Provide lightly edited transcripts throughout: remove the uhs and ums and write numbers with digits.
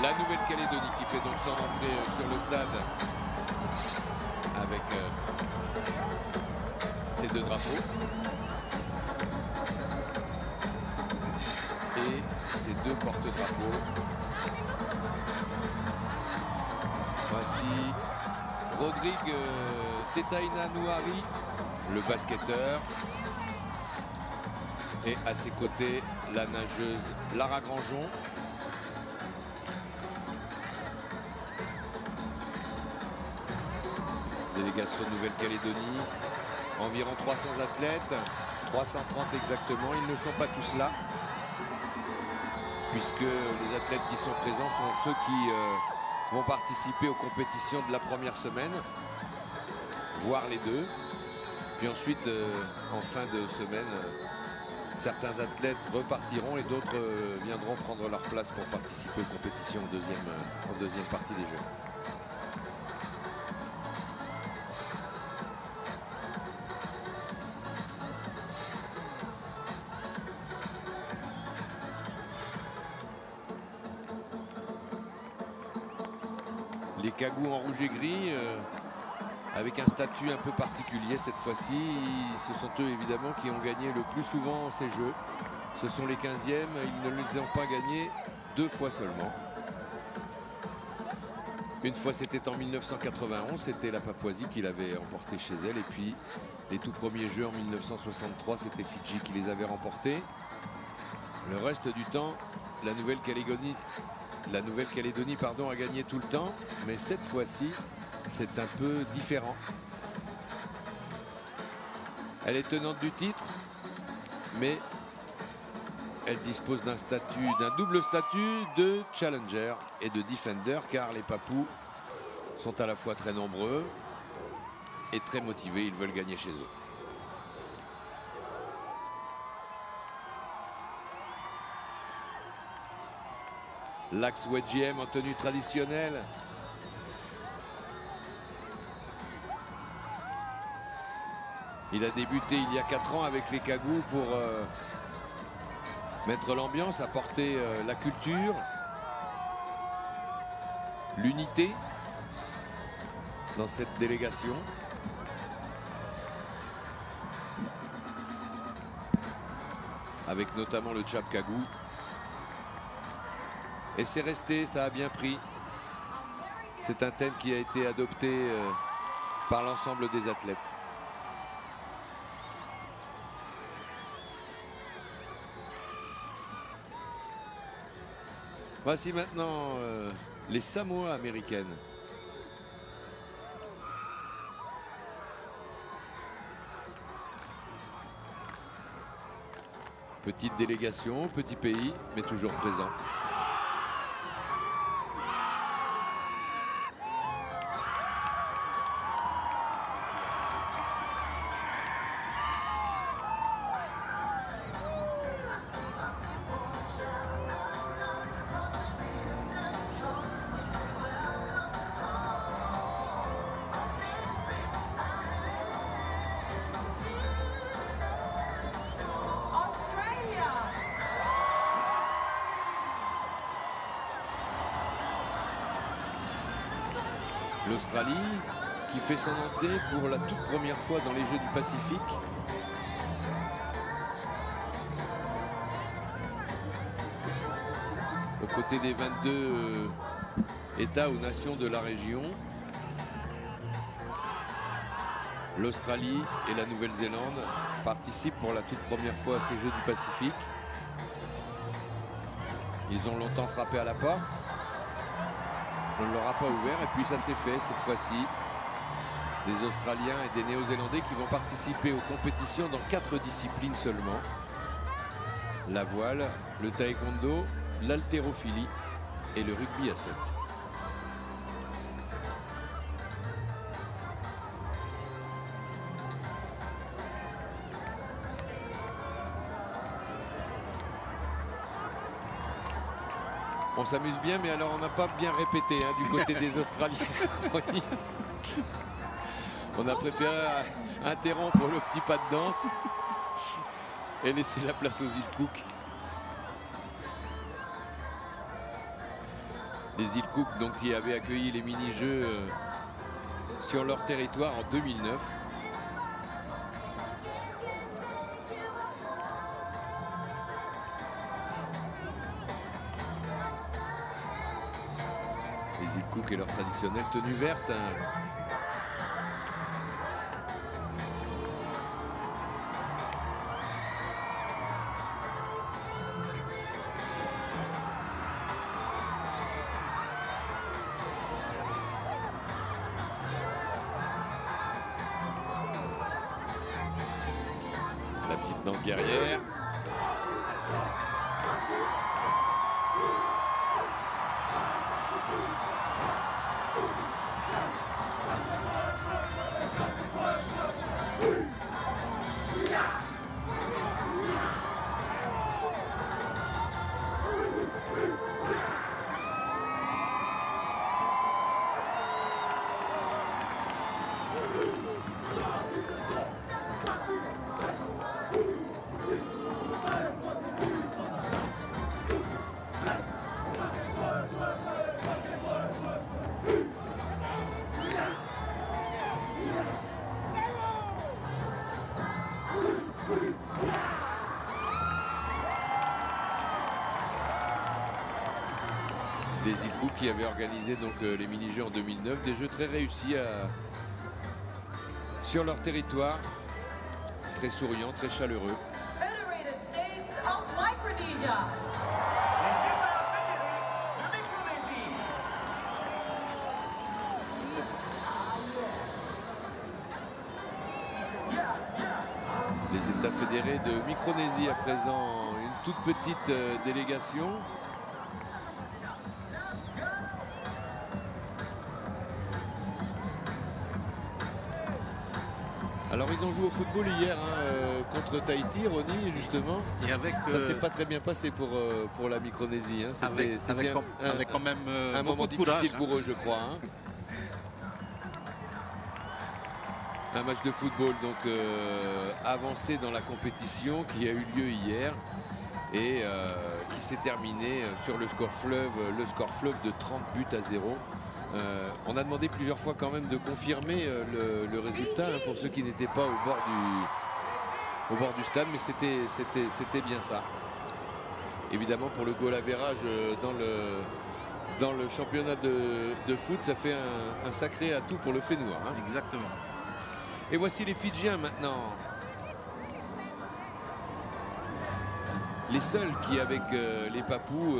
La Nouvelle-Calédonie qui fait donc son entrée sur le stade avec ces deux drapeaux et ces deux porte-drapeaux. Voici Rodrigue Tetaina Nouari, le basketteur, et à ses côtés la nageuse Lara Grangeon. Délégation de Nouvelle-Calédonie, environ 300 athlètes, 330 exactement. Ils ne sont pas tous là, puisque les athlètes qui sont présents sont ceux qui vont participer aux compétitions de la première semaine, voire les deux. Puis ensuite, en fin de semaine, certains athlètes repartiront et d'autres viendront prendre leur place pour participer aux compétitions en deuxième partie des Jeux. Les cagous en rouge et gris, avec un statut un peu particulier cette fois-ci. Ce sont eux évidemment qui ont gagné le plus souvent ces Jeux. Ce sont les 15e, ils ne les ont pas gagnés 2 fois seulement. Une fois c'était en 1991, c'était la Papouasie qui l'avait emporté chez elle. Et puis les tout premiers Jeux en 1963, c'était Fidji qui les avait remportés. Le reste du temps, la Nouvelle-Calédonie a gagné tout le temps, mais cette fois-ci, c'est un peu différent. Elle est tenante du titre, mais elle dispose d'un double statut de challenger et de defender, car les Papous sont à la fois très nombreux et très motivés. Ils veulent gagner chez eux. L'axe Wedgiem en tenue traditionnelle. Il a débuté il y a 4 ans avec les cagous pour mettre l'ambiance, apporter la culture, l'unité dans cette délégation. Avec notamment le Tchap Kagou. Et c'est resté, ça a bien pris. C'est un thème qui a été adopté par l'ensemble des athlètes. Voici maintenant les Samoa américaines. Petite délégation, petit pays, mais toujours présent. L'Australie qui fait son entrée pour la toute première fois dans les Jeux du Pacifique. Aux côtés des 22 États ou nations de la région. L'Australie et la Nouvelle-Zélande participent pour la toute première fois à ces Jeux du Pacifique. Ils ont longtemps frappé à la porte. On ne leur a pas ouvert et puis ça s'est fait cette fois-ci. Des Australiens et des Néo-Zélandais qui vont participer aux compétitions dans 4 disciplines seulement. La voile, le taekwondo, l'haltérophilie et le rugby à 7. On s'amuse bien, mais alors on n'a pas bien répété du côté des Australiens. Oui. On a préféré interrompre le petit pas de danse et laisser la place aux îles Cook. Les îles Cook, donc, qui avaient accueilli les mini-jeux sur leur territoire en 2009. Les îles Cook et leur traditionnelle tenue verte. La petite danse guerrière. Des îles Cook qui avaient organisé donc les mini-jeux en 2009, des jeux très réussis sur leur territoire, très souriants, très chaleureux. Federated States of Micronesia. Les États fédérés de Micronésie à présent, une toute petite délégation. Alors ils ont joué au football hier contre Tahiti, Ronnie, justement. Et avec, ça s'est pas très bien passé pour la Micronésie. Hein. Avec quand même un moment beaucoup de courage, difficile pour eux, je crois. Hein. Un match de football donc avancé dans la compétition qui a eu lieu hier et qui s'est terminé sur le score fleuve de 30 buts à 0. On a demandé plusieurs fois quand même de confirmer le résultat hein, pour ceux qui n'étaient pas au bord du stade, mais c'était bien ça. Évidemment, pour le goal average dans le championnat de foot, ça fait un sacré atout pour le Fénois. Hein. Exactement. Et voici les Fidjiens maintenant. Les seuls qui, avec les Papous,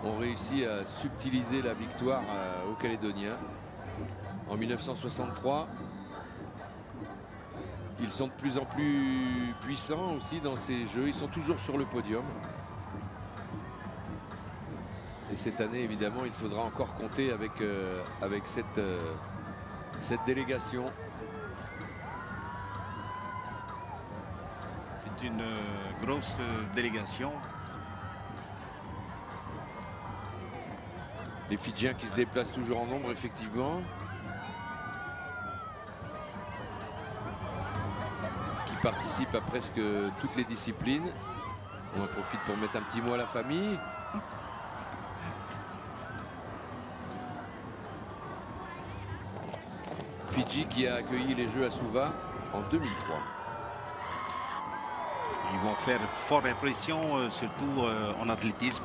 ont réussi à subtiliser la victoire aux Calédoniens en 1963. Ils sont de plus en plus puissants aussi dans ces jeux. Ils sont toujours sur le podium. Et cette année, évidemment, il faudra encore compter avec cette délégation. C'est une grosse délégation. Les Fidjiens qui se déplacent toujours en nombre, effectivement. Qui participent à presque toutes les disciplines. On en profite pour mettre un petit mot à la famille. Fidji qui a accueilli les Jeux à Suva en 2003. Ils vont faire forte impression, surtout en athlétisme.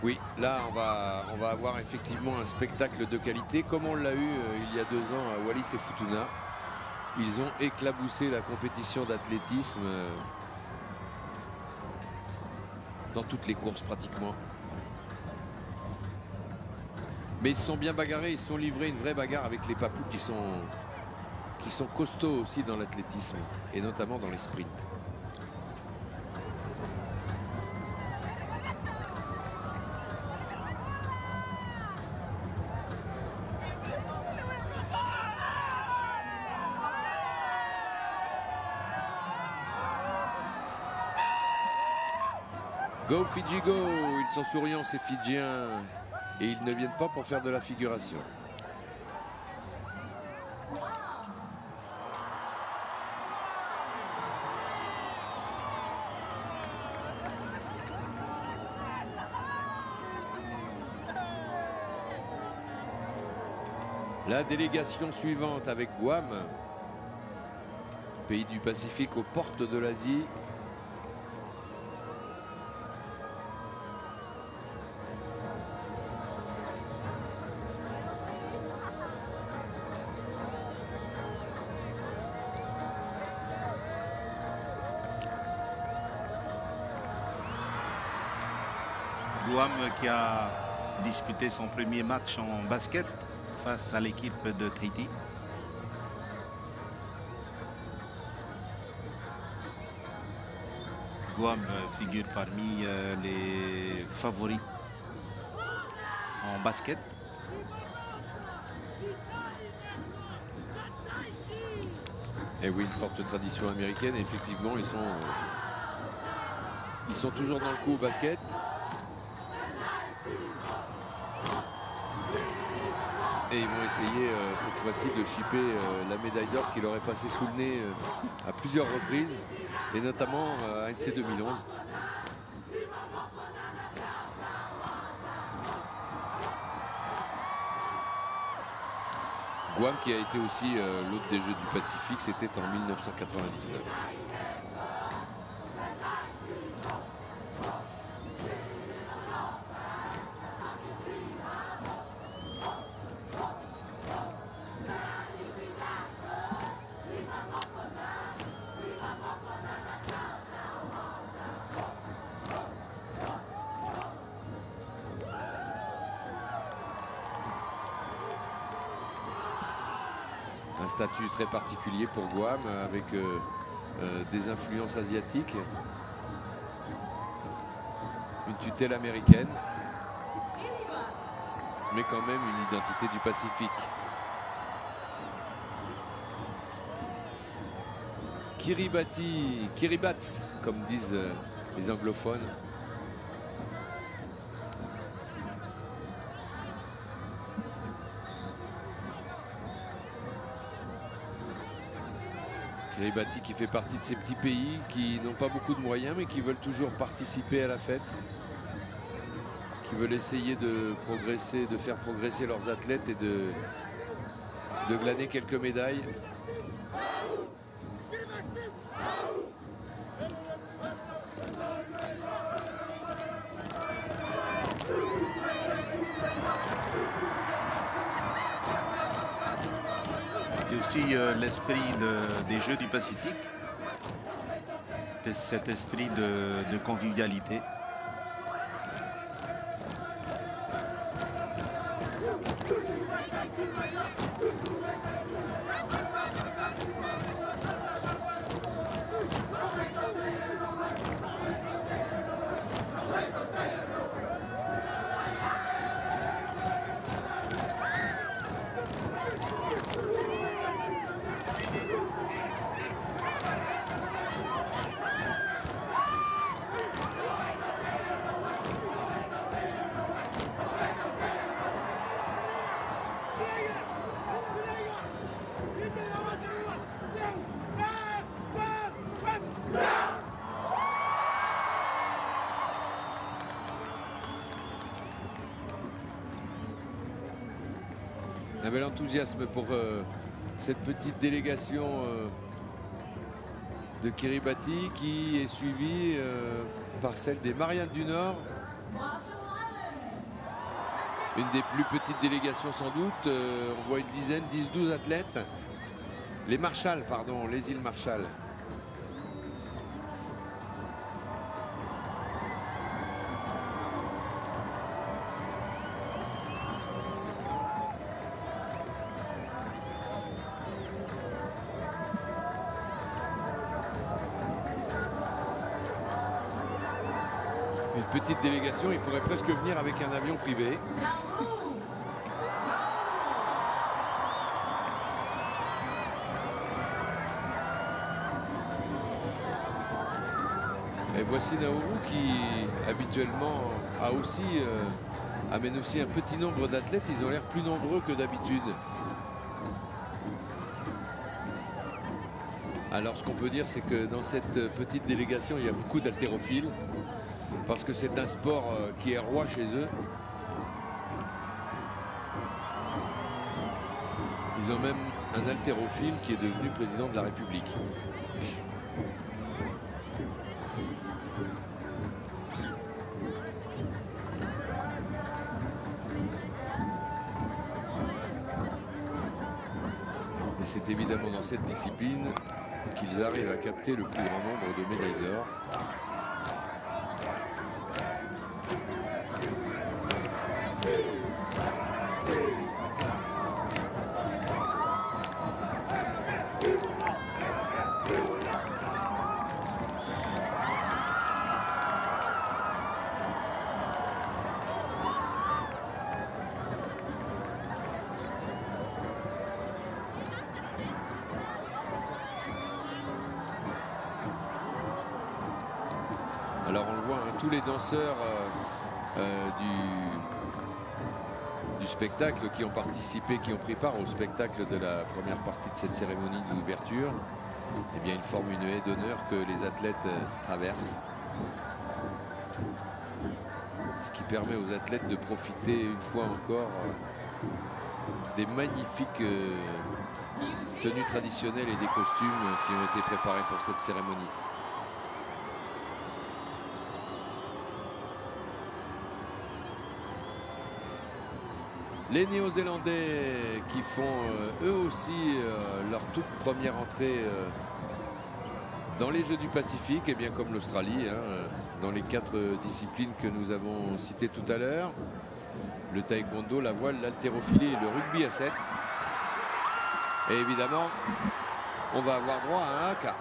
Oui, là on va avoir effectivement un spectacle de qualité comme on l'a eu il y a 2 ans à Wallis et Futuna. Ils ont éclaboussé la compétition d'athlétisme dans toutes les courses pratiquement. Mais ils se sont bien bagarrés, ils se sont livrés une vraie bagarre avec les Papous qui sont costauds aussi dans l'athlétisme et notamment dans les sprints. Go Fidji go! Ils sont souriants ces Fidjiens et ils ne viennent pas pour faire de la figuration. La délégation suivante avec Guam, pays du Pacifique aux portes de l'Asie. Guam qui a disputé son premier match en basket face à l'équipe de Tahiti. Guam figure parmi les favoris en basket. Et oui, une forte tradition américaine. Et effectivement, ils sont toujours dans le coup au basket. Et ils vont essayer cette fois-ci de chipper la médaille d'or qui leur est passée sous le nez à plusieurs reprises, et notamment à NC 2011. Guam qui a été aussi l'hôte des Jeux du Pacifique, c'était en 1999. Un statut très particulier pour Guam avec des influences asiatiques, une tutelle américaine, mais quand même une identité du Pacifique. Kiribati, comme disent les anglophones. Kiribati qui fait partie de ces petits pays qui n'ont pas beaucoup de moyens mais qui veulent toujours participer à la fête, qui veulent essayer de progresser, de faire progresser leurs athlètes et de glaner quelques médailles. C'est aussi l'esprit des Jeux du Pacifique, cet esprit de convivialité. Un bel enthousiasme pour cette petite délégation de Kiribati qui est suivie par celle des Mariannes du Nord. Une des plus petites délégations sans doute. On voit une dizaine, 10-12 athlètes. Les Marshall, pardon, les îles Marshall. Une petite délégation, il pourrait presque venir avec un avion privé. Et voici Nauru qui habituellement amène aussi un petit nombre d'athlètes. Ils ont l'air plus nombreux que d'habitude. Alors ce qu'on peut dire, c'est que dans cette petite délégation, il y a beaucoup d'haltérophiles. Parce que c'est un sport qui est roi chez eux. Ils ont même un haltérophile qui est devenu président de la République. Et c'est évidemment dans cette discipline qu'ils arrivent à capter le plus grand nombre de médailles d'or. Alors on le voit, hein, tous les danseurs du spectacle qui ont participé, qui ont pris part au spectacle de la première partie de cette cérémonie d'ouverture, eh bien ils forment une haie d'honneur que les athlètes traversent. Ce qui permet aux athlètes de profiter une fois encore des magnifiques tenues traditionnelles et des costumes qui ont été préparés pour cette cérémonie. Les Néo-Zélandais qui font eux aussi leur toute première entrée dans les Jeux du Pacifique, et bien comme l'Australie, hein, dans les 4 disciplines que nous avons citées tout à l'heure. Le taekwondo, la voile, l'haltérophilie et le rugby à 7. Et évidemment, on va avoir droit à un haka.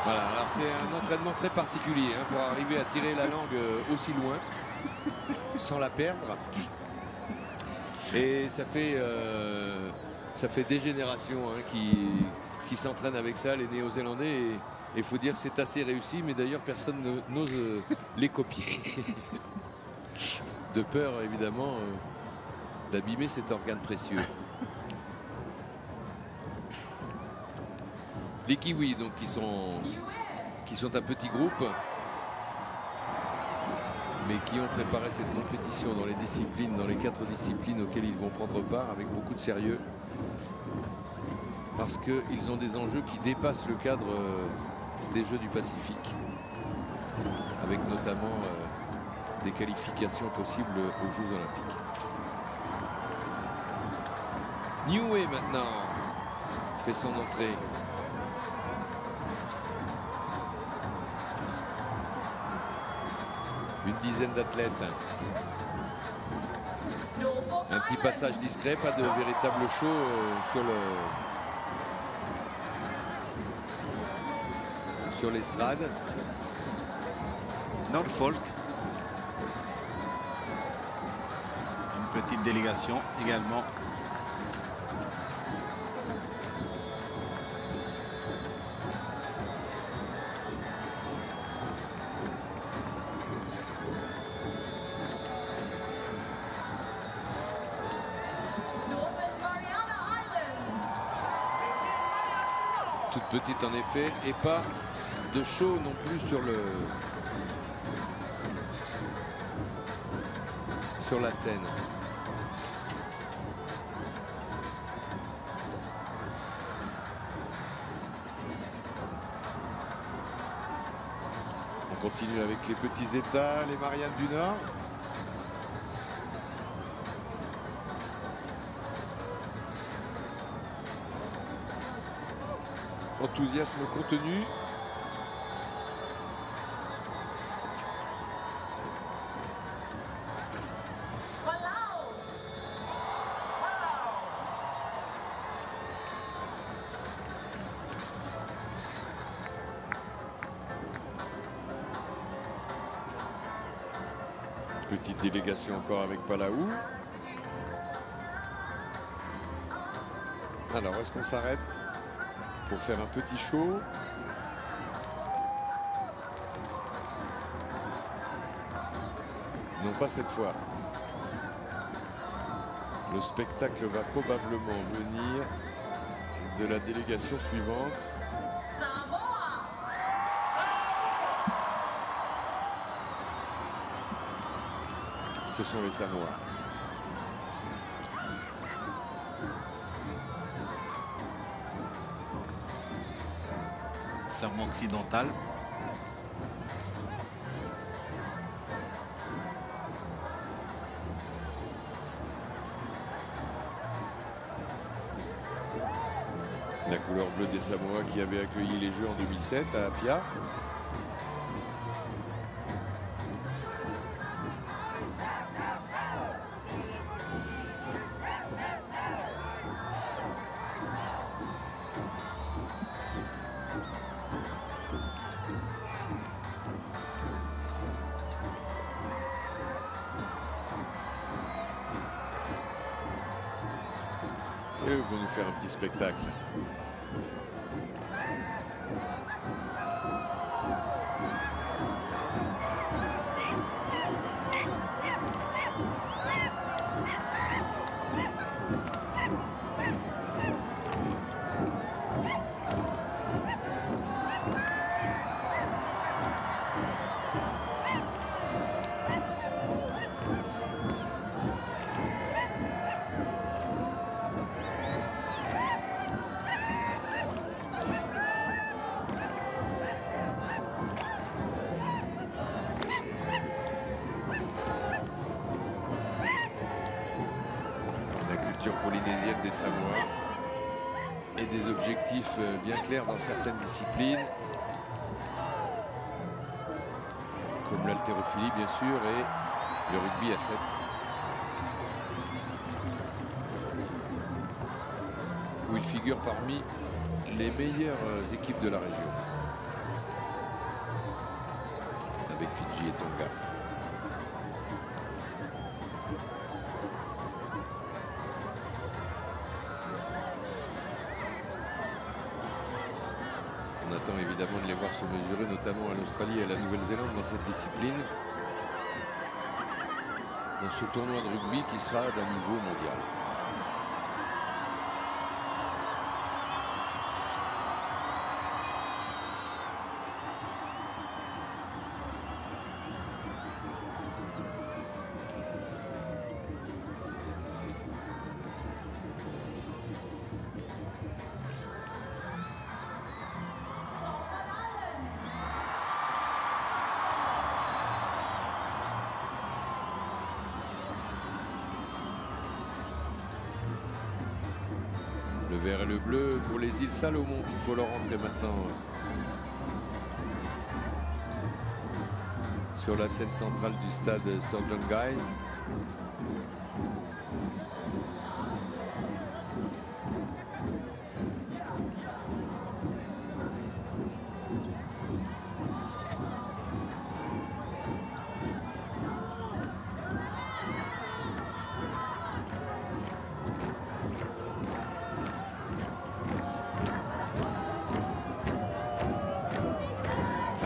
Voilà, alors c'est un entraînement très particulier hein, pour arriver à tirer la langue aussi loin sans la perdre. Et ça fait des générations hein, qui s'entraînent avec ça, les Néo-Zélandais. Et il faut dire que c'est assez réussi, mais d'ailleurs personne n'ose les copier. De peur évidemment d'abîmer cet organe précieux. Les Kiwis donc qui sont un petit groupe mais qui ont préparé cette compétition dans les 4 disciplines auxquelles ils vont prendre part avec beaucoup de sérieux parce qu'ils ont des enjeux qui dépassent le cadre des Jeux du Pacifique avec notamment des qualifications possibles aux Jeux Olympiques. Niue maintenant fait son entrée. Une dizaine d'athlètes. Un petit passage discret, pas de véritable show sur l'estrade. Norfolk. Une petite délégation également. Toute petite en effet, et pas de show non plus sur la scène. On continue avec les petits États, les Mariannes du Nord. Enthousiasme contenu. Petite délégation encore avec Palahou. Alors, est-ce qu'on s'arrête pour faire un petit show? Non, pas cette fois. Le spectacle va probablement venir de la délégation suivante. Ce sont les Samoa. Samoa occidental. La couleur bleue des Samoa qui avait accueilli les Jeux en 2007 à Apia. Et eux vont nous faire un petit spectacle. Polynésienne des Samoa et des objectifs bien clairs dans certaines disciplines comme l'haltérophilie bien sûr et le rugby à 7 où il figure parmi les meilleures équipes de la région avec Fidji et Tonga. On attend évidemment de les voir se mesurer, notamment à l'Australie et à la Nouvelle-Zélande dans cette discipline, dans ce tournoi de rugby qui sera d'un niveau mondial. Le vert et le bleu pour les îles Salomon qu'il faut leur rentrer maintenant sur la scène centrale du stade Sir John Guise.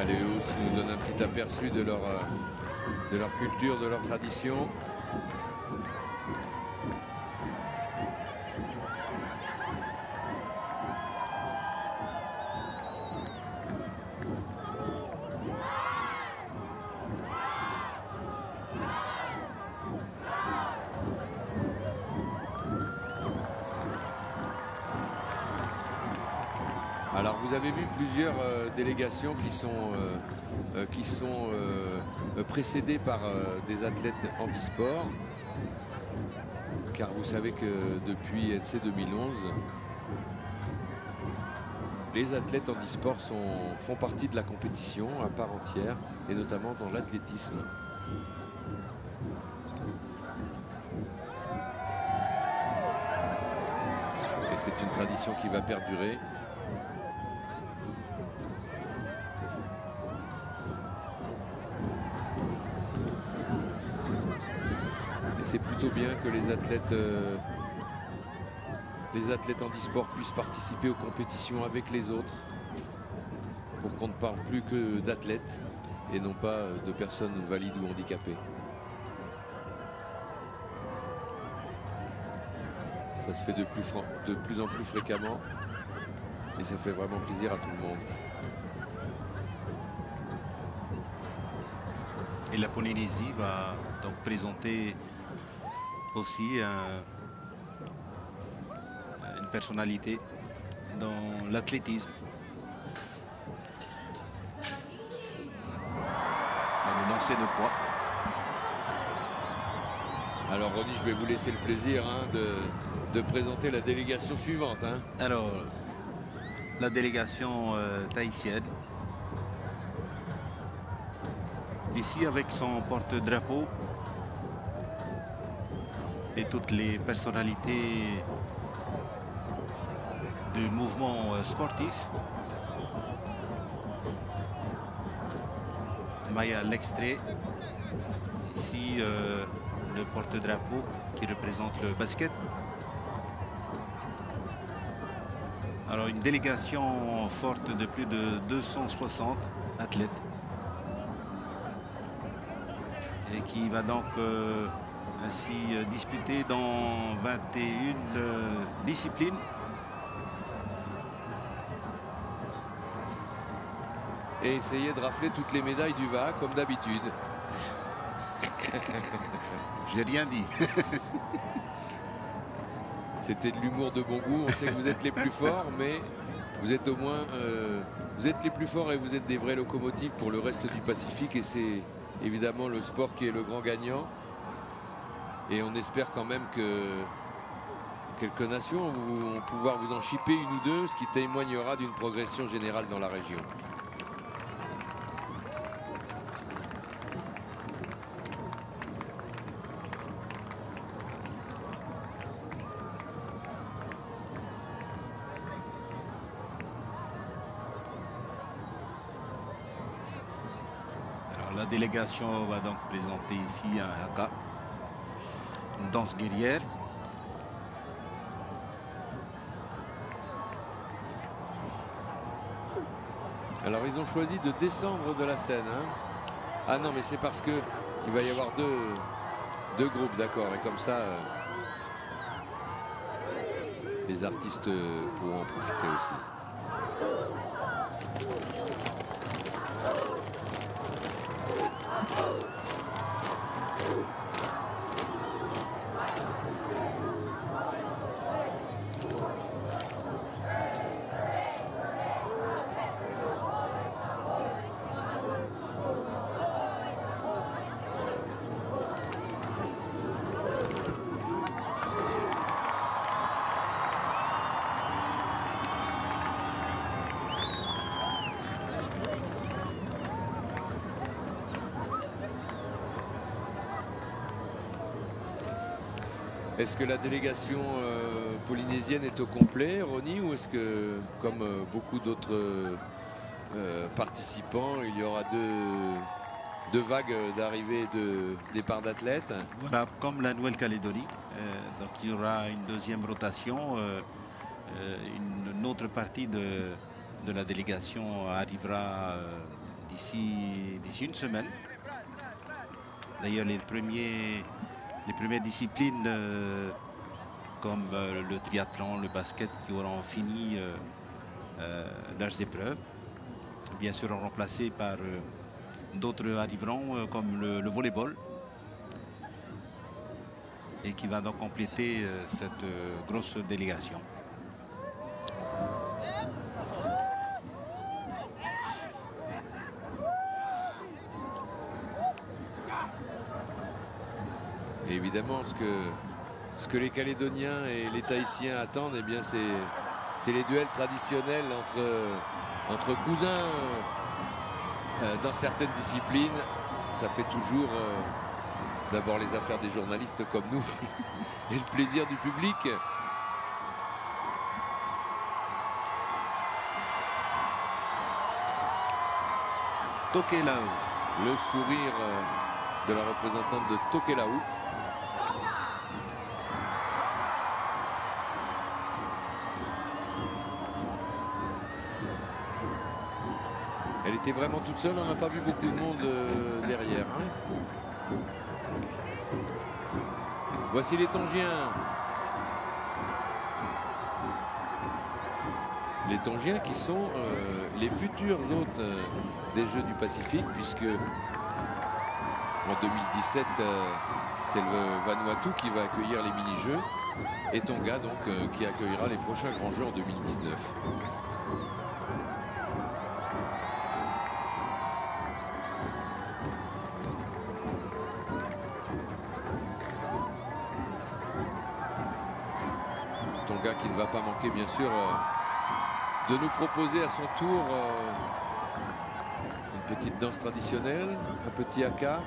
Allez, eux aussi nous donnent un petit aperçu de leur culture, de leur tradition. Alors vous avez vu plusieurs délégations qui sont précédées par des athlètes handisport, car vous savez que depuis ETSE 2011, les athlètes handisport font partie de la compétition à part entière, et notamment dans l'athlétisme. Et c'est une tradition qui va perdurer. c'est plutôt bien que les athlètes handisport puissent participer aux compétitions avec les autres, pour qu'on ne parle plus que d'athlètes et non pas de personnes valides ou handicapées. Ça se fait de plus en plus fréquemment et ça fait vraiment plaisir à tout le monde. Et la Polynésie va donc présenter aussi une personnalité dans l'athlétisme. Dans le lancer de poids. Alors Ronnie, je vais vous laisser le plaisir de présenter la délégation suivante. Alors, la délégation tahitienne. Ici avec son porte-drapeau et toutes les personnalités du mouvement sportif. Maya l'extrait. Ici le porte-drapeau qui représente le basket. Alors une délégation forte de plus de 260 athlètes. Et qui va donc ainsi disputer dans 21 disciplines. Et essayer de rafler toutes les médailles du VA comme d'habitude. J'ai rien dit. C'était de l'humour de bon goût. On sait que vous êtes les plus forts, mais vous êtes au moins vous êtes les plus forts et vous êtes des vraies locomotives pour le reste du Pacifique, et c'est évidemment le sport qui est le grand gagnant. Et on espère quand même que quelques nations vont pouvoir vous en chipper une ou deux, ce qui témoignera d'une progression générale dans la région. La délégation va donc présenter ici un haka, une danse guerrière. Alors ils ont choisi de descendre de la scène. Ah non, mais c'est parce que il va y avoir deux groupes, d'accord. Et comme ça, les artistes pourront en profiter aussi. Est-ce que la délégation polynésienne est au complet, Ronnie, ou est-ce que, comme beaucoup d'autres participants, il y aura deux vagues d'arrivée et de départ d'athlètes? Voilà, comme la Nouvelle-Calédonie. Donc il y aura une deuxième rotation. Une autre partie de la délégation arrivera d'ici une semaine. D'ailleurs, les premières disciplines comme le triathlon, le basket, qui auront fini leurs épreuves, bien sûr remplacées par d'autres arriveront comme le volleyball, et qui va donc compléter cette grosse délégation. Et évidemment, ce que les Calédoniens et les Tahitiens attendent, eh bien, c'est les duels traditionnels entre cousins dans certaines disciplines. Ça fait toujours d'abord les affaires des journalistes comme nous et le plaisir du public. Tokelau. Le sourire de la représentante de Tokelau. Elle était vraiment toute seule, on n'a pas vu beaucoup de monde derrière. Hein. Voici les Tongiens. Les Tongiens qui sont les futurs hôtes des Jeux du Pacifique, puisque en 2017, c'est le Vanuatu qui va accueillir les mini-jeux et Tonga donc qui accueillera les prochains grands jeux en 2019. Tonga qui ne va pas manquer bien sûr de nous proposer à son tour une petite danse traditionnelle, un petit haka.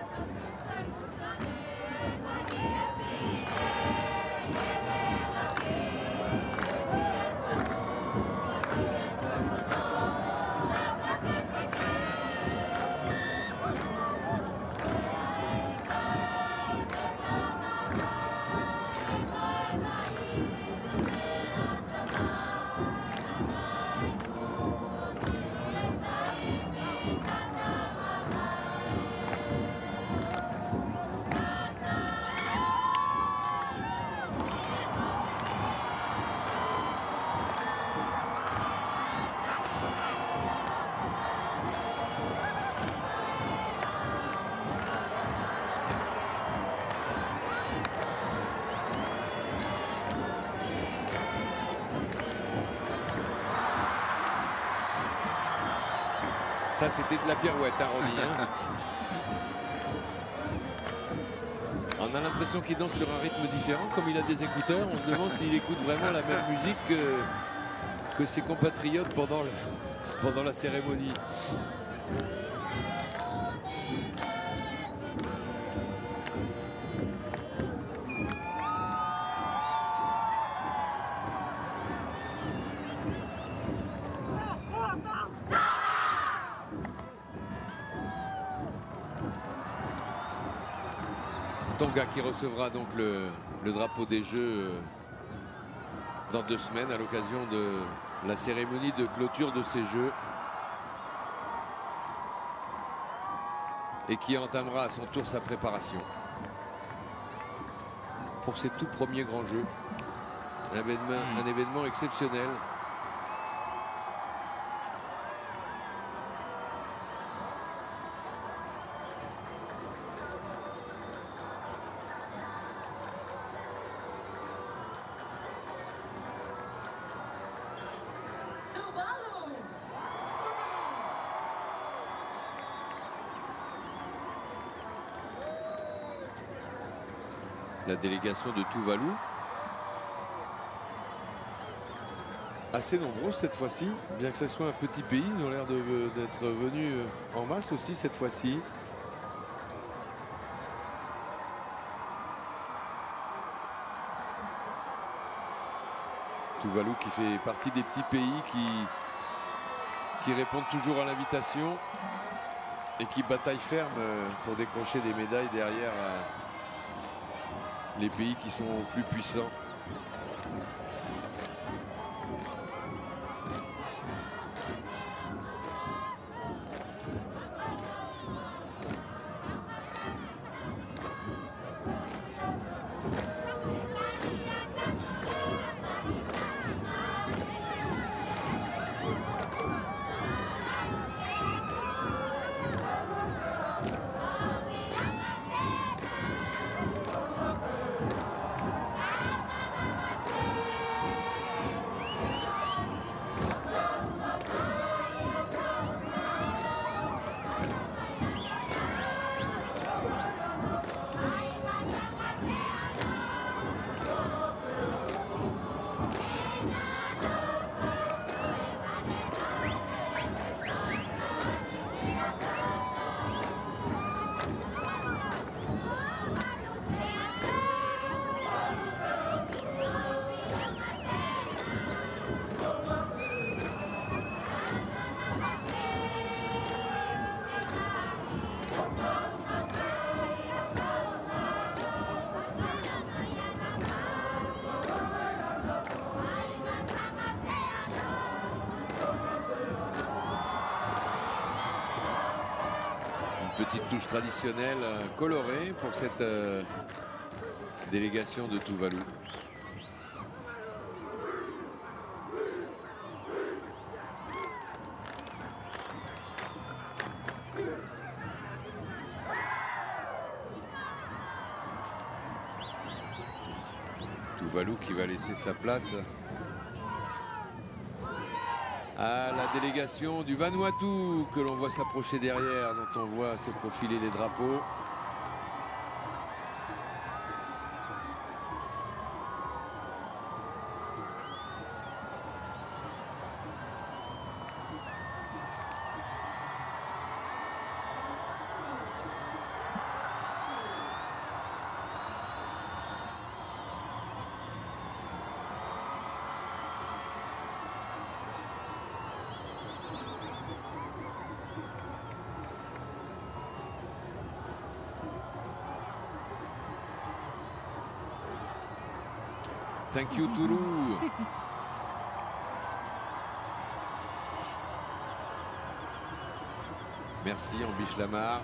Ça, c'était de la pirouette, hein, Ronnie, hein. On a l'impression qu'il danse sur un rythme différent. Comme il a des écouteurs, on se demande s'il écoute vraiment la même musique que ses compatriotes pendant la cérémonie. Tonga qui recevra donc le drapeau des Jeux dans 2 semaines à l'occasion de la cérémonie de clôture de ces Jeux et qui entamera à son tour sa préparation pour ses tout premiers grands Jeux. Un événement exceptionnel. La délégation de Tuvalu, assez nombreuse cette fois-ci, bien que ce soit un petit pays, ils ont l'air d'être venus en masse aussi cette fois-ci. Tuvalu qui fait partie des petits pays qui répondent toujours à l'invitation et qui bataillent ferme pour décrocher des médailles derrière les pays qui sont plus puissants. Une petite touche traditionnelle colorée pour cette délégation de Tuvalu. Tuvalu qui va laisser sa place à la délégation du Vanuatu que l'on voit s'approcher derrière, dont on voit se profiler les drapeaux. Thank you, Tulu. Merci, Ambiche Lamar.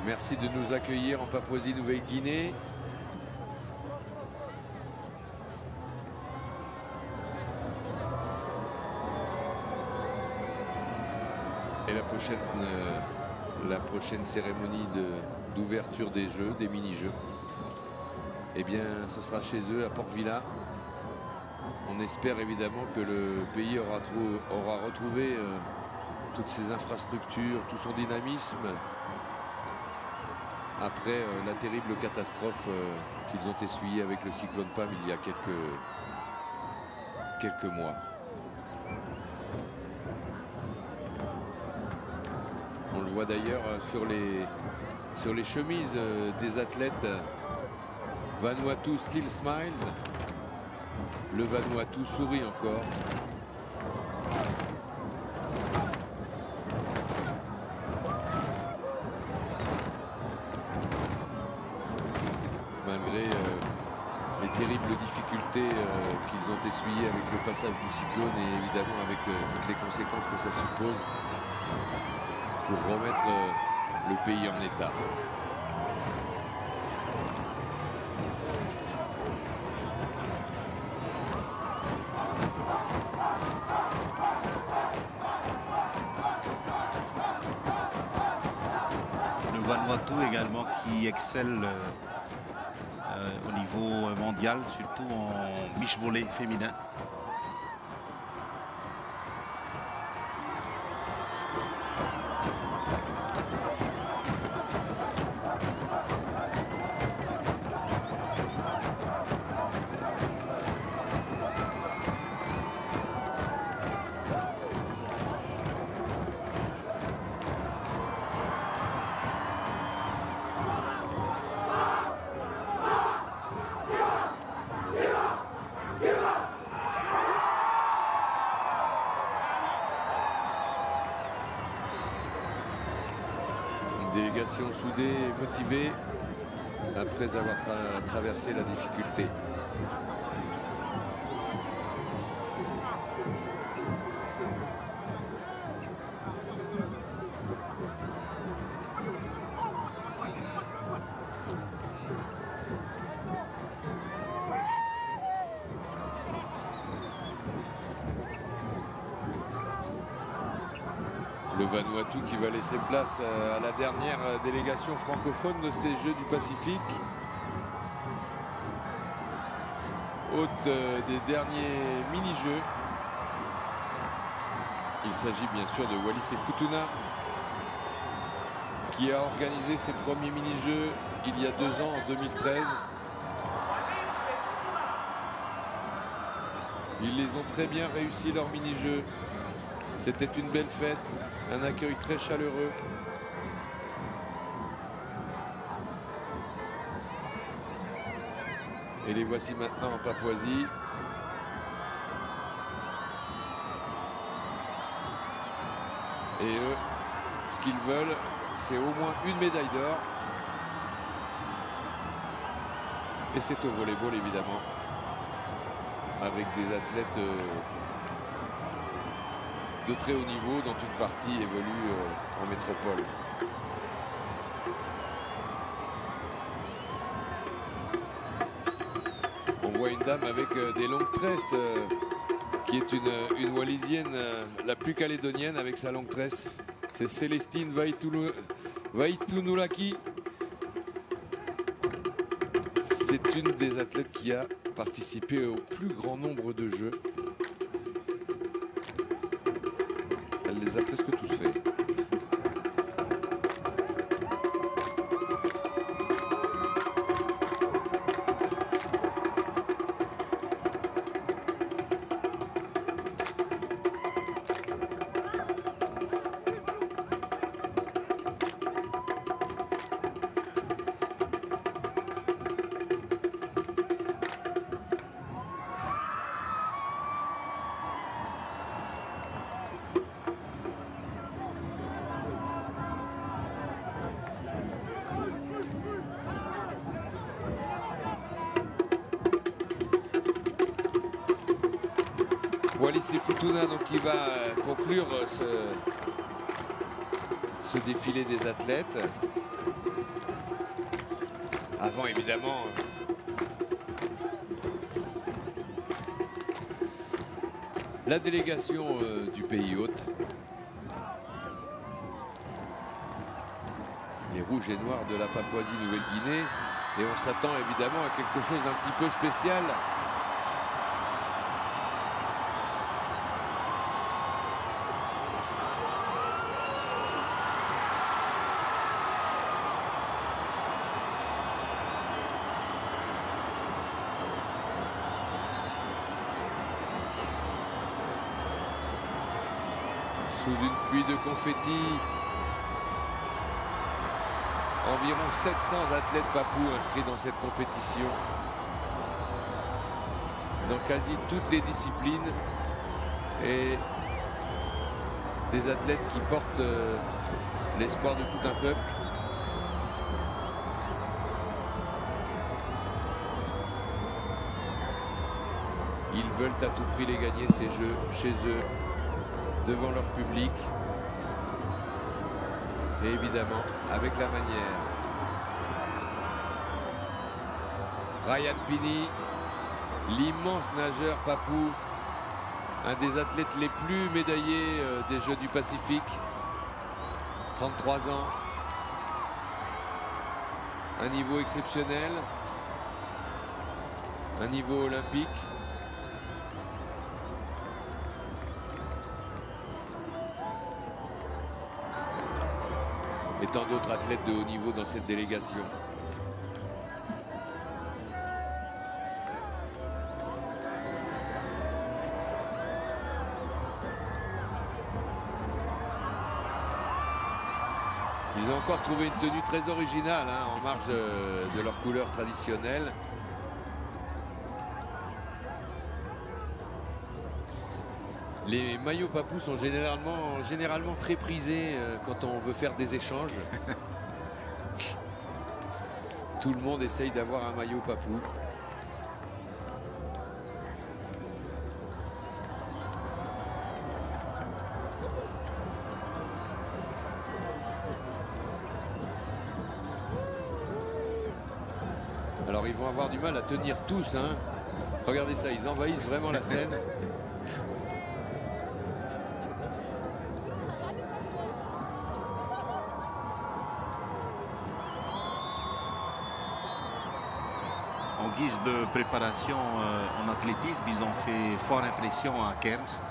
Merci de nous accueillir en Papouasie-Nouvelle-Guinée. Et la prochaine cérémonie d'ouverture des Jeux, des mini-jeux, eh bien, ce sera chez eux à Port-Vila. On espère évidemment que le pays aura retrouvé toutes ses infrastructures, tout son dynamisme après la terrible catastrophe qu'ils ont essuyée avec le cyclone Pam il y a quelques mois. On le voit d'ailleurs sur les chemises des athlètes. Vanuatu still smiles. Le Vanuatu sourit encore. Malgré les terribles difficultés qu'ils ont essuyées avec le passage du cyclone et évidemment avec toutes les conséquences que ça suppose pour remettre le pays en état. Le Vanuatu également qui excelle au niveau mondial, surtout en beach volley féminin. Délégation soudée et motivée après avoir traversé la difficulté. Le Vanuatu qui va laisser place à la dernière délégation francophone de ces Jeux du Pacifique. Hôte des derniers mini-jeux. Il s'agit bien sûr de Wallis et Futuna qui a organisé ses premiers mini-jeux il y a 2 ans, en 2013. Ils les ont très bien réussi, leurs mini-jeux. C'était une belle fête, un accueil très chaleureux. Et les voici maintenant en Papouasie. Et eux, ce qu'ils veulent, c'est au moins une médaille d'or. Et c'est au volleyball, évidemment. avec des athlètes de très haut niveau dont une partie évolue en métropole. On voit une dame avec des longues tresses qui est une Wallisienne la plus calédonienne avec sa longue tresse. C'est Célestine Vaitunulaki. C'est une des athlètes qui a participé au plus grand nombre de jeux. Elle les a presque tous faits. Wallis Sefutuna donc qui va conclure ce défilé des athlètes. Avant évidemment la délégation du pays hôte. Les rouges et noirs de la Papouasie-Nouvelle-Guinée. Et on s'attend évidemment à quelque chose d'un petit peu spécial. Sous une pluie de confettis. Environ 700 athlètes papous inscrits dans cette compétition. Dans quasi toutes les disciplines. Et des athlètes qui portent l'espoir de tout un peuple. Ils veulent à tout prix les gagner ces jeux chez eux, devant leur public. Et évidemment, avec la manière. Ryan Pini, l'immense nageur papou, un des athlètes les plus médaillés des Jeux du Pacifique. 33 ans. Un niveau exceptionnel. Un niveau olympique. Et tant d'autres athlètes de haut niveau dans cette délégation. Ils ont encore trouvé une tenue très originale hein, en marge de leur couleur traditionnelle. Les maillots papous sont généralement très prisés quand on veut faire des échanges. Tout le monde essaye d'avoir un maillot papou. Alors ils vont avoir du mal à tenir tous. Hein. Regardez ça, ils envahissent vraiment la scène. En guise de préparation en athlétisme, ils ont fait fort impression à Cairns,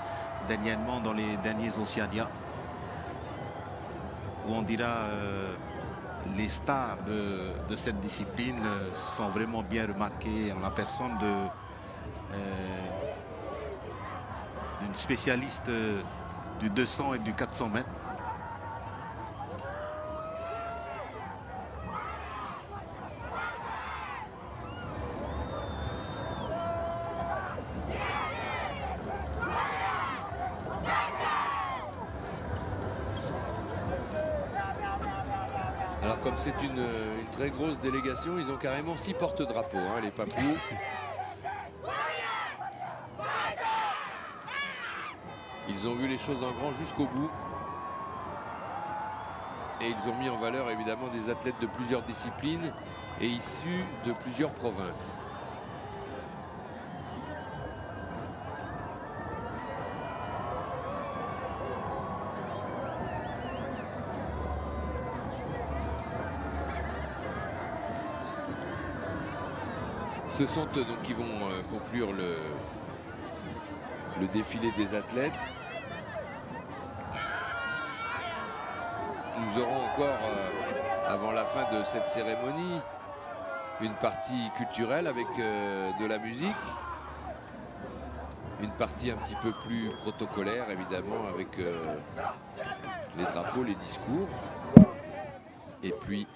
dernièrement dans les derniers Oceania, où on dira les stars de cette discipline sont vraiment bien remarqués en la personne d'une spécialiste du 200 et du 400 mètres. Alors comme c'est une très grosse délégation, ils ont carrément 6 porte-drapeaux, hein, les papous. Ils ont vu les choses en grand jusqu'au bout. Et ils ont mis en valeur évidemment des athlètes de plusieurs disciplines et issus de plusieurs provinces. Ce sont eux donc qui vont conclure le défilé des athlètes. Nous aurons encore, avant la fin de cette cérémonie, une partie culturelle avec de la musique. Une partie un petit peu plus protocolaire, évidemment, avec les drapeaux, les discours. Et puis,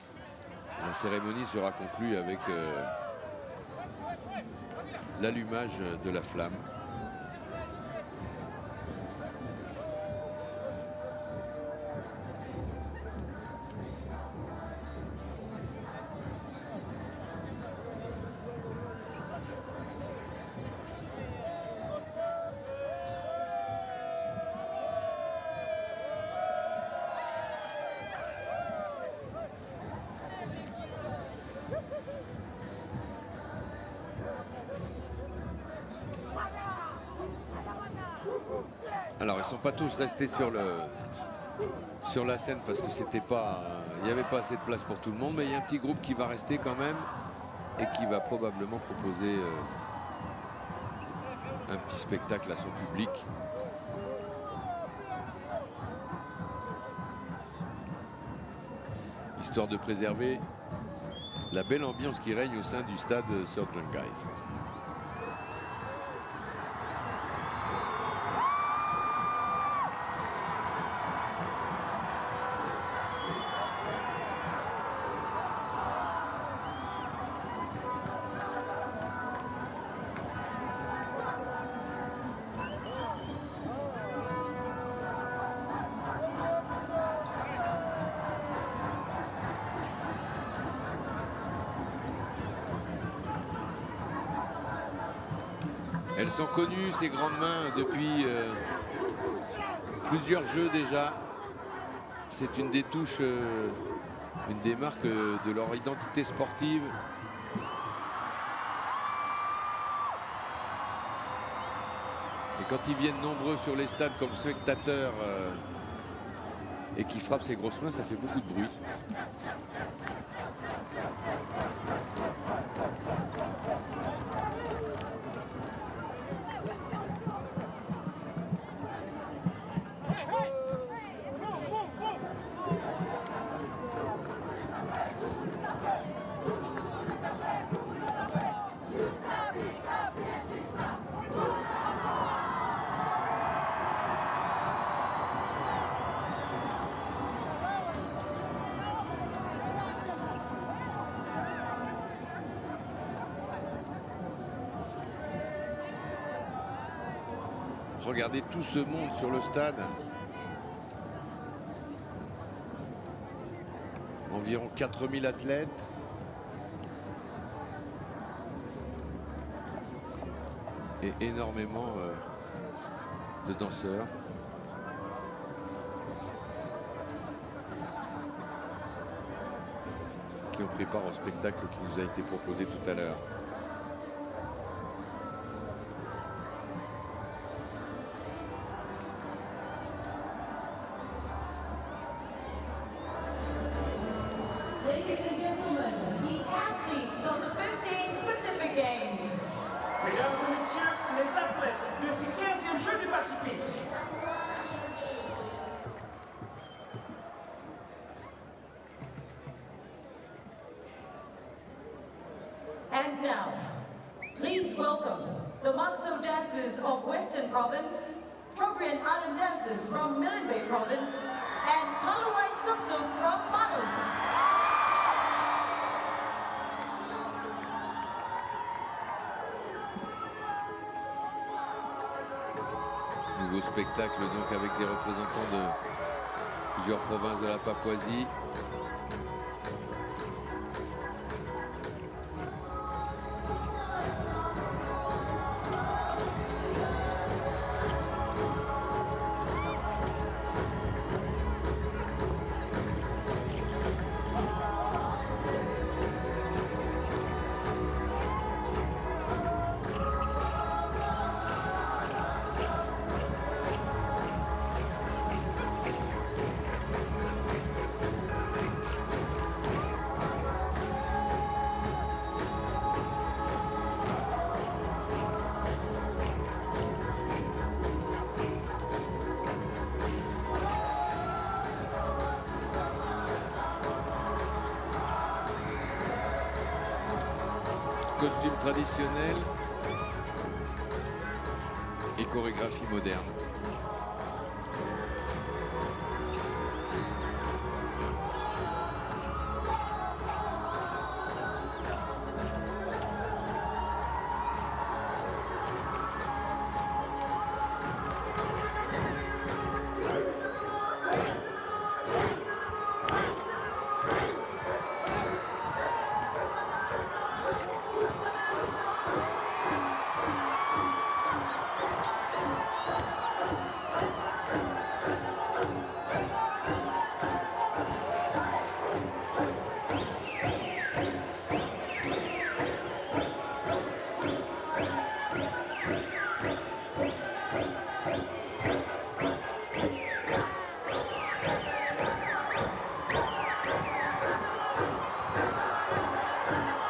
la cérémonie sera conclue avec l'allumage de la flamme. Alors ils ne sont pas tous restés sur la scène parce que c'était pas, il n'y avait pas assez de place pour tout le monde, mais il y a un petit groupe qui va rester quand même et qui va probablement proposer un petit spectacle à son public. Histoire de préserver la belle ambiance qui règne au sein du stade Sir John Guy's. Elles sont connues, ces grandes mains, depuis plusieurs jeux déjà. C'est une des touches, une des marques de leur identité sportive. Et quand ils viennent nombreux sur les stades comme spectateurs et qui frappent ces grosses mains, ça fait beaucoup de bruit. Regardez tout ce monde sur le stade. Environ 4000 athlètes. Et énormément de danseurs. Qui ont pris part au spectacle qui nous a été proposé tout à l'heure. And now, please welcome the Matso dancers of Western Province, Trobriand Island dancers from Milne Bay Province, and Paluai Suksuk from Manus. Nouveau spectacle donc avec des représentants de plusieurs provinces de la Papouasie. Costume traditionnel et chorégraphie moderne.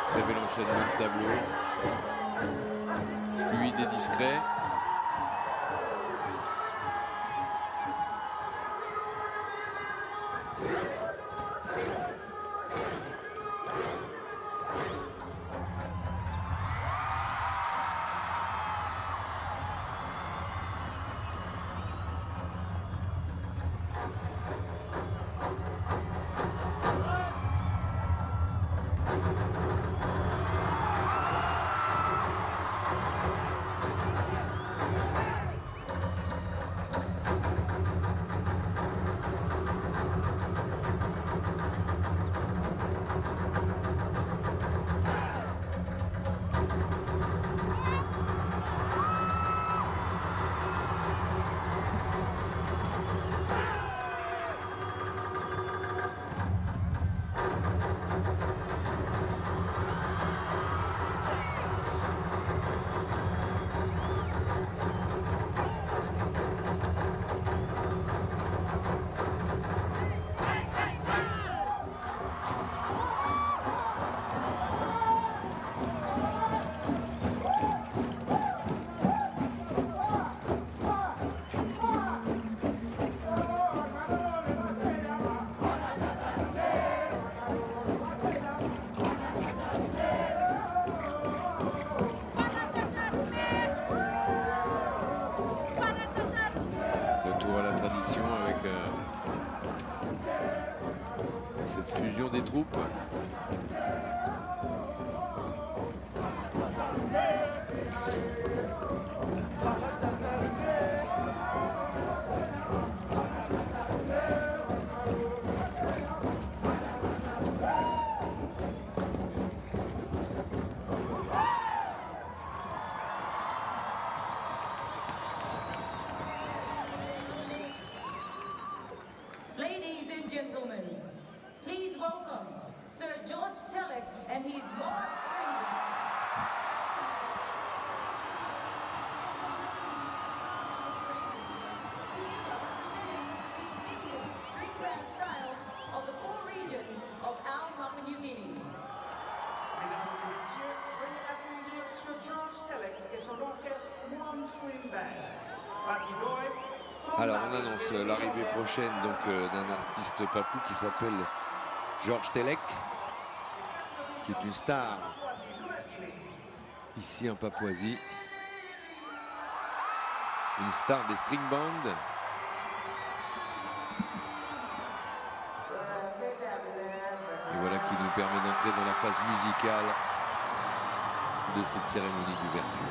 Très bel enchaînement de tableaux. Fluide et discret. Retour à la tradition avec cette fusion des troupes. Ladies and gentlemen, please welcome Sir George Telek and his Monarch String Band style of the 4 regions of Papua New Guinea. Mesdames et messieurs, veuillez applaudir Sir George Telek et son orchestre One Swing Band. Batidoy, Alors on annonce l'arrivée prochaine d'un artiste papou qui s'appelle George Telek, qui est une star ici en Papouasie, une star des string bands. Et voilà qui nous permet d'entrer dans la phase musicale de cette cérémonie d'ouverture.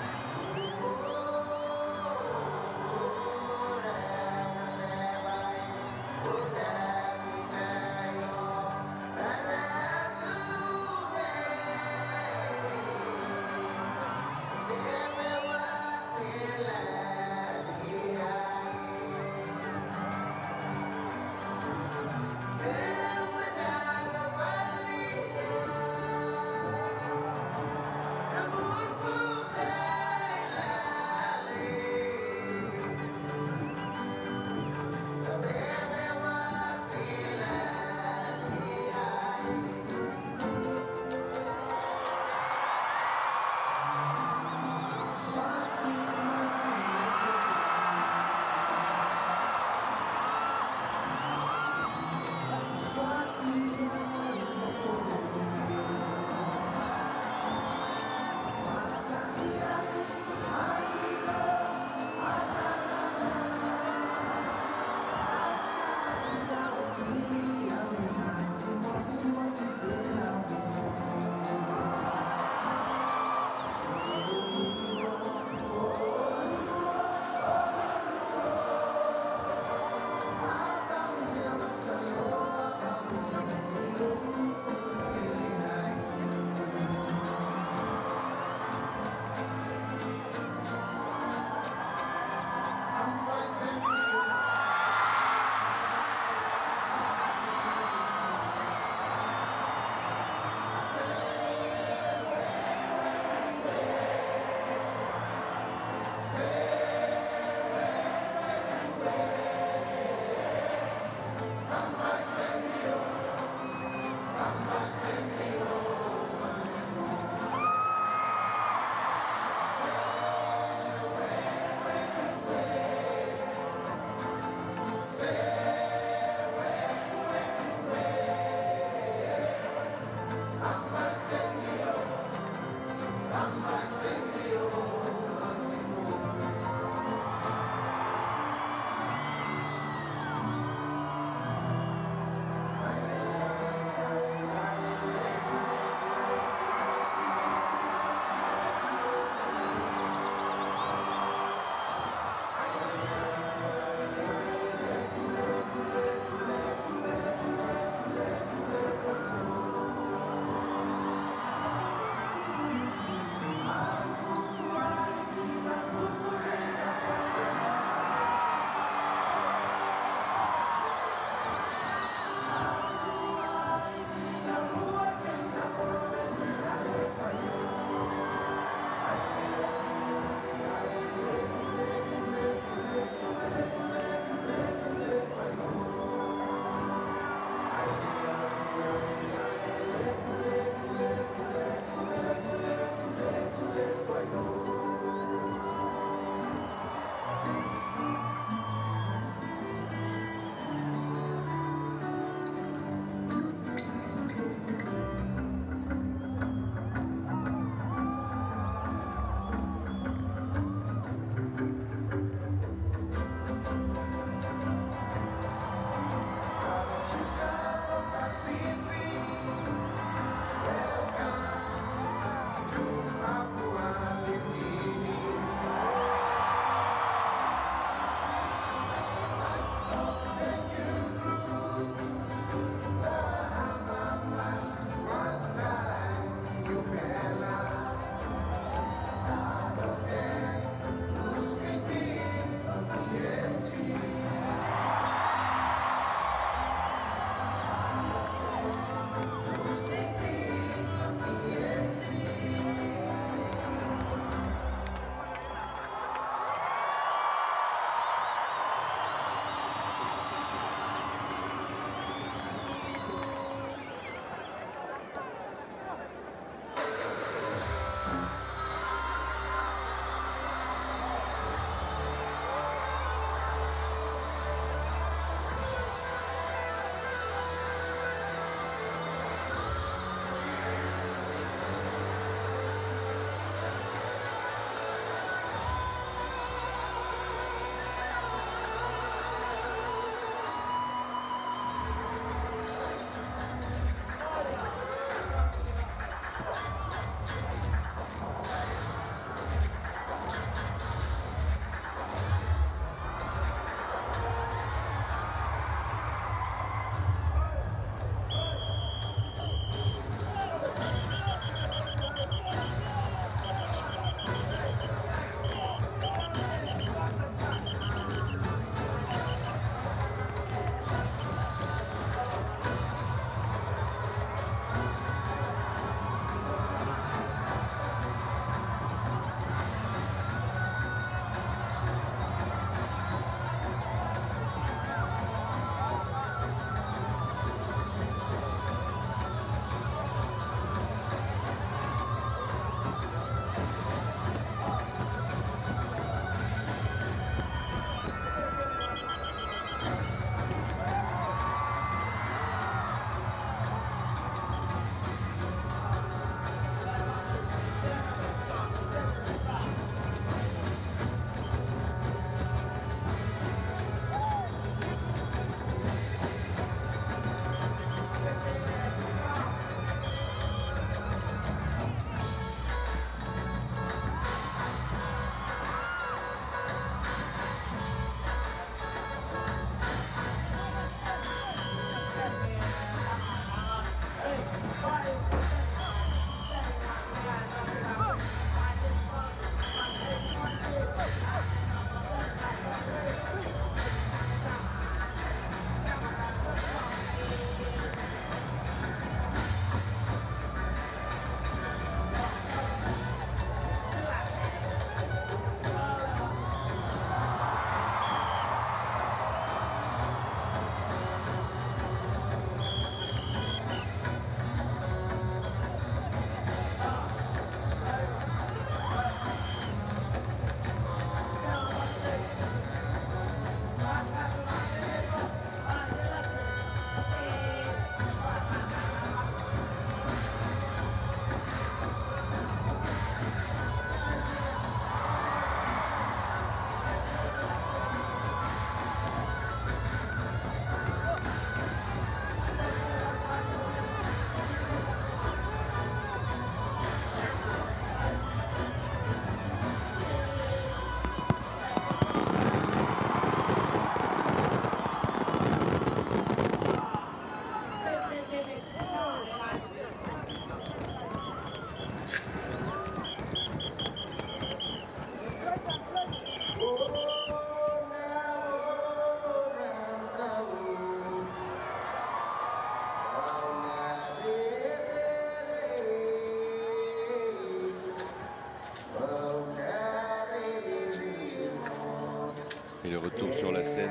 Et le retour sur la scène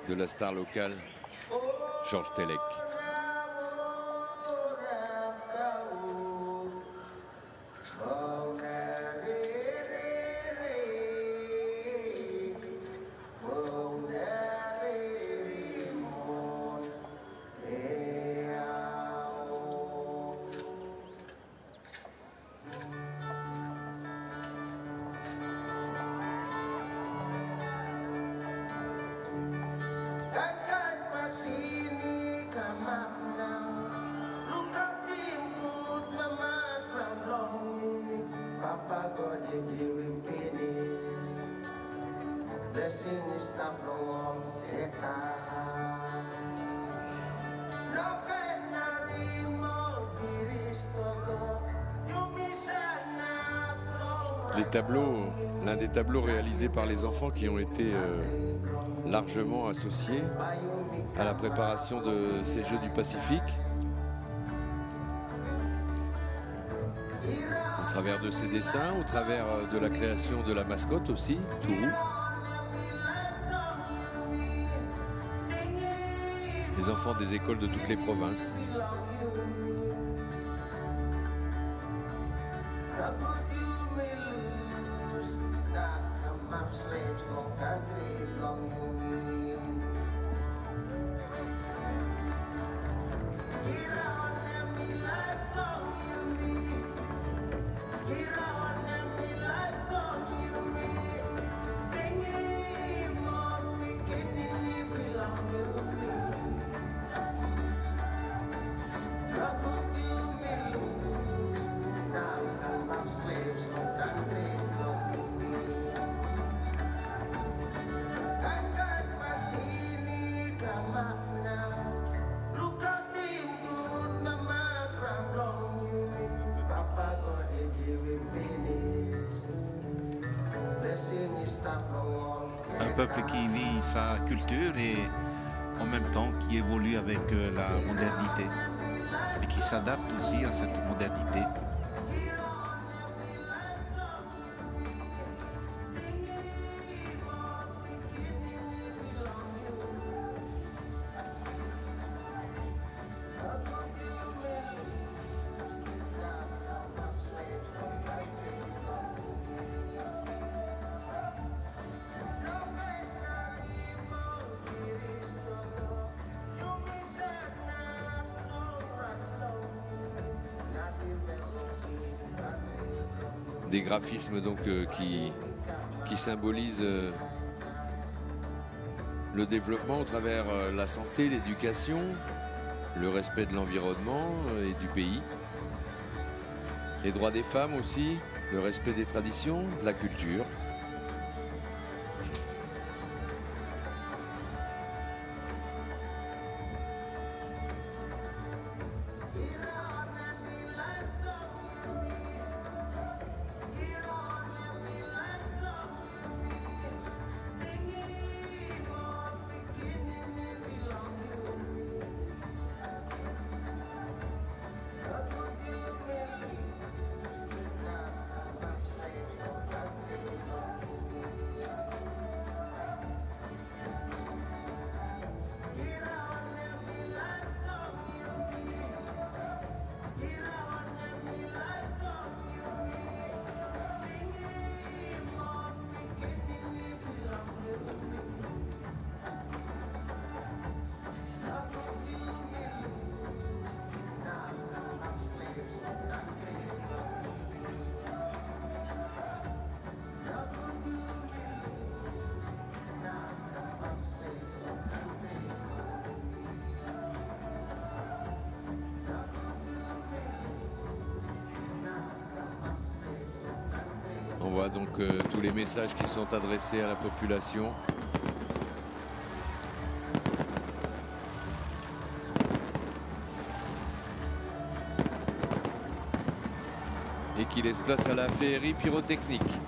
de la star locale, Georges Telek. Les tableaux, l'un des tableaux réalisés par les enfants qui ont été largement associés à la préparation de ces Jeux du Pacifique. Au travers de ces dessins, au travers de la création de la mascotte aussi, Tourou. Les enfants des écoles de toutes les provinces. Un peuple qui vit sa culture et en même temps qui évolue avec la modernité et qui s'adapte aussi à cette modernité. Des graphismes donc qui symbolisent le développement au travers la santé, l'éducation, le respect de l'environnement et du pays, les droits des femmes aussi, le respect des traditions, de la culture. On voit donc tous les messages qui sont adressés à la population. Et qui laisse place à la féerie pyrotechnique.